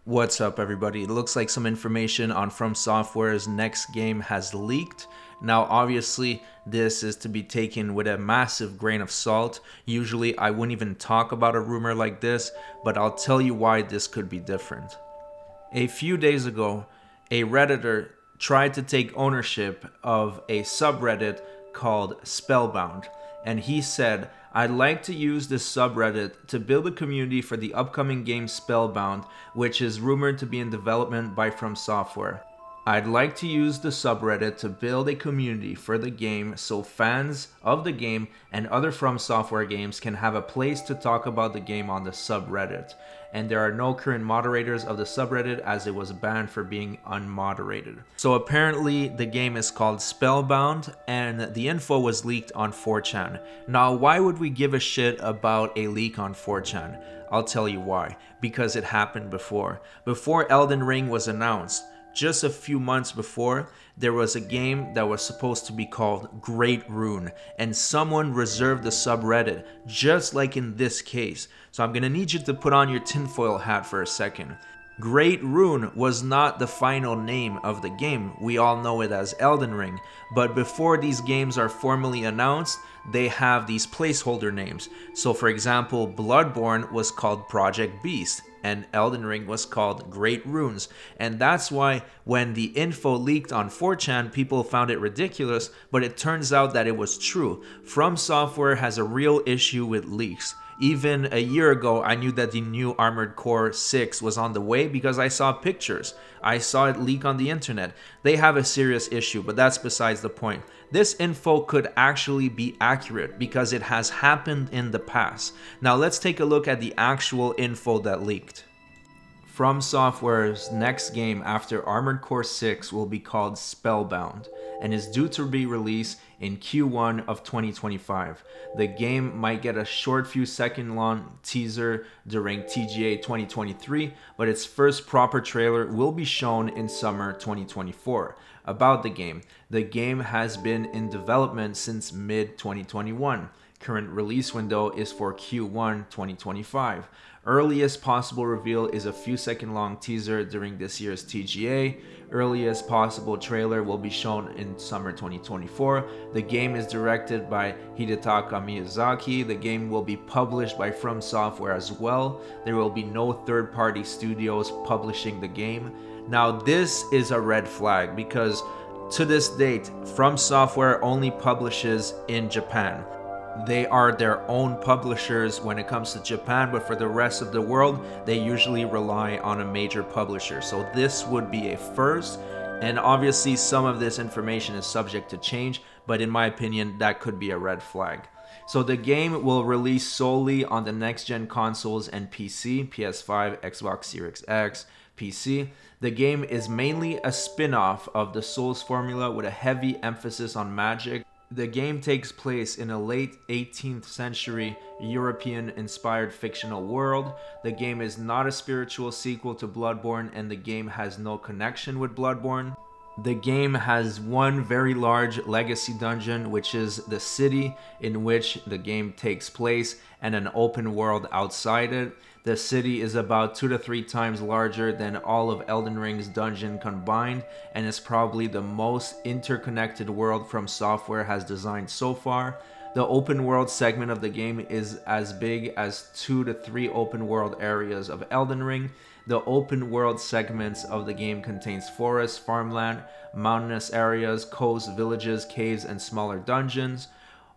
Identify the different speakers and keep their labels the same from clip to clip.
Speaker 1: What's up, everybody? It looks like some information on From Software's next game has leaked. Now, obviously, this is to be taken with a massive grain of salt. Usually, I wouldn't even talk about a rumor like this, but I'll tell you why this could be different. A few days ago, a Redditor tried to take ownership of a subreddit called Spellbound, and he said, "I'd like to use this subreddit to build a community for the upcoming game Spellbound, which is rumored to be in development by From Software. I'd like to use the subreddit to build a community for the game so fans of the game and other From Software games can have a place to talk about the game on the subreddit. And there are no current moderators of the subreddit as it was banned for being unmoderated." So apparently the game is called Spellbound and the info was leaked on 4chan. Now, why would we give a shit about a leak on 4chan? I'll tell you why. Because it happened before. Before Elden Ring was announced, just a few months before, there was a game that was supposed to be called Great Rune, and someone reserved the subreddit, just like in this case. So I'm gonna need you to put on your tinfoil hat for a second. Great Rune was not the final name of the game. We all know it as Elden Ring. But before these games are formally announced, they have these placeholder names. So for example, Bloodborne was called Project Beast, and Elden Ring was called Great Runes. And that's why when the info leaked on 4chan, people found it ridiculous, but it turns out that it was true. From Software has a real issue with leaks. Even a year ago, I knew that the new Armored Core 6 was on the way because I saw pictures. I saw it leak on the internet. They have a serious issue, but that's besides the point. This info could actually be accurate because it has happened in the past. Now let's take a look at the actual info that leaked. From Software's next game after Armored Core 6 will be called Spellbound and is due to be released in Q1 of 2025. The game might get a short few second long teaser during TGA 2023, but its first proper trailer will be shown in summer 2024. About the game has been in development since mid-2021. Current release window is for Q1 2025. Earliest possible reveal is a few second long teaser during this year's TGA. Earliest possible trailer will be shown in summer 2024. The game is directed by Hidetaka Miyazaki. The game will be published by From Software as well. There will be no third-party studios publishing the game. Now this is a red flag because to this date, From Software only publishes in Japan. They are their own publishers when it comes to Japan, but for the rest of the world, they usually rely on a major publisher. So this would be a first, and obviously some of this information is subject to change, but in my opinion, that could be a red flag. So the game will release solely on the next-gen consoles and PC, PS5, Xbox Series X, PC. The game is mainly a spin-off of the Souls formula with a heavy emphasis on magic. The game takes place in a late 18th century European-inspired fictional world. The game is not a spiritual sequel to Bloodborne, and the game has no connection with Bloodborne. The game has one very large legacy dungeon, which is the city in which the game takes place, and an open world outside it. The city is about 2 to 3 times larger than all of Elden Ring's dungeon combined, and is probably the most interconnected world From Software has designed so far. The open world segment of the game is as big as 2 to 3 open world areas of Elden Ring. The open world segments of the game contains forests, farmland, mountainous areas, coasts, villages, caves, and smaller dungeons.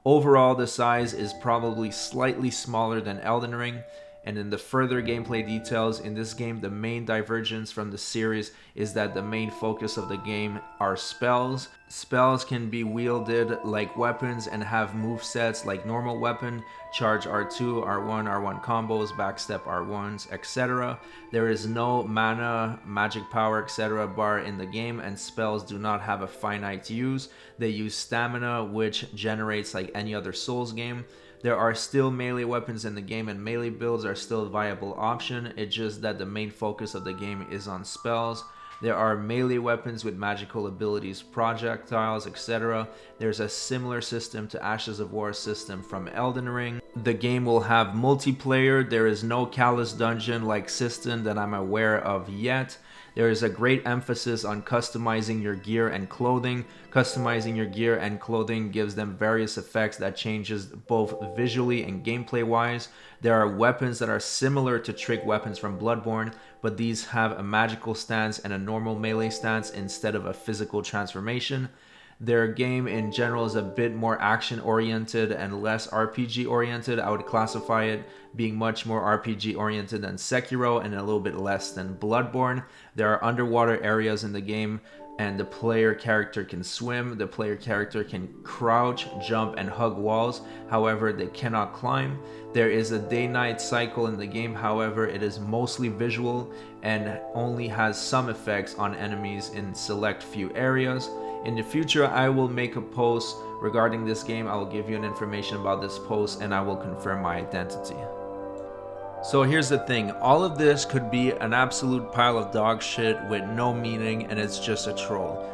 Speaker 1: Overall, the size is probably slightly smaller than Elden Ring. And in the further gameplay details, in this game, the main divergence from the series is that the main focus of the game are spells. Spells can be wielded like weapons and have movesets like normal weapon, charge R2, R1, R1 combos, backstep R1s, etc. There is no mana, magic power, etc. bar in the game, and spells do not have a finite use. They use stamina, which generates like any other Souls game. There are still melee weapons in the game, and melee builds are still a viable option. It's just that the main focus of the game is on spells. There are melee weapons with magical abilities, projectiles, etc. There's a similar system to Ashes of War system from Elden Ring. The game will have multiplayer. There is no Callous Dungeon like System that I'm aware of yet. There is a great emphasis on customizing your gear and clothing. Customizing your gear and clothing gives them various effects that changes both visually and gameplay wise. There are weapons that are similar to trick weapons from Bloodborne, but these have a magical stance and a normal melee stance instead of a physical transformation. Their game in general is a bit more action oriented and less RPG oriented. I would classify it being much more RPG oriented than Sekiro and a little bit less than Bloodborne. There are underwater areas in the game and the player character can swim. The player character can crouch, jump, and hug walls. However, they cannot climb. There is a day-night cycle in the game. However, it is mostly visual and only has some effects on enemies in select few areas. In the future, I will make a post regarding this game. I will give you an information about this post and I will confirm my identity. So here's the thing, all of this could be an absolute pile of dog shit with no meaning and it's just a troll.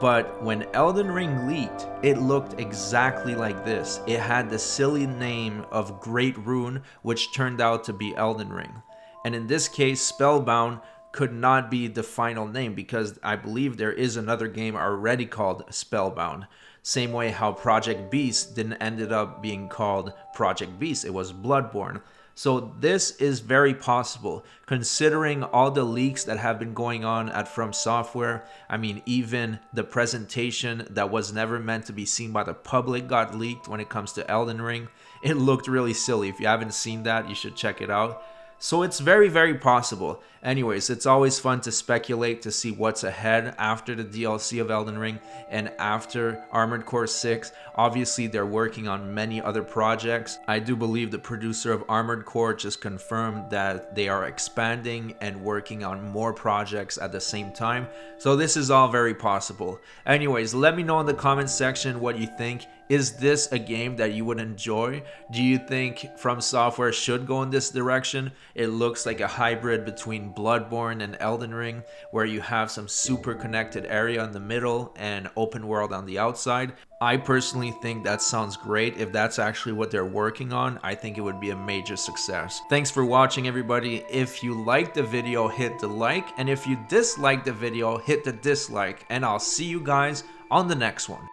Speaker 1: But when Elden Ring leaked, it looked exactly like this. It had the silly name of Great Rune, which turned out to be Elden Ring. And in this case, Spellbound could not be the final name because I believe there is another game already called Spellbound. Same way how Project Beast didn't ended up being called Project Beast, it was Bloodborne. So this is very possible considering all the leaks that have been going on at From Software. I mean, even the presentation that was never meant to be seen by the public got leaked when it comes to Elden Ring. It looked really silly. If you haven't seen that, you should check it out. So it's very, very possible. Anyways, it's always fun to speculate to see what's ahead after the DLC of Elden Ring and after Armored Core 6. Obviously, they're working on many other projects. I do believe the producer of Armored Core just confirmed that they are expanding and working on more projects at the same time. So this is all very possible. Anyways, let me know in the comment section what you think. Is this a game that you would enjoy? Do you think From Software should go in this direction? It looks like a hybrid between Bloodborne and Elden Ring, where you have some super connected area in the middle and open world on the outside. I personally think that sounds great. If that's actually what they're working on, I think it would be a major success. Thanks for watching, everybody. If you liked the video, hit the like, and if you disliked the video, hit the dislike, and I'll see you guys on the next one.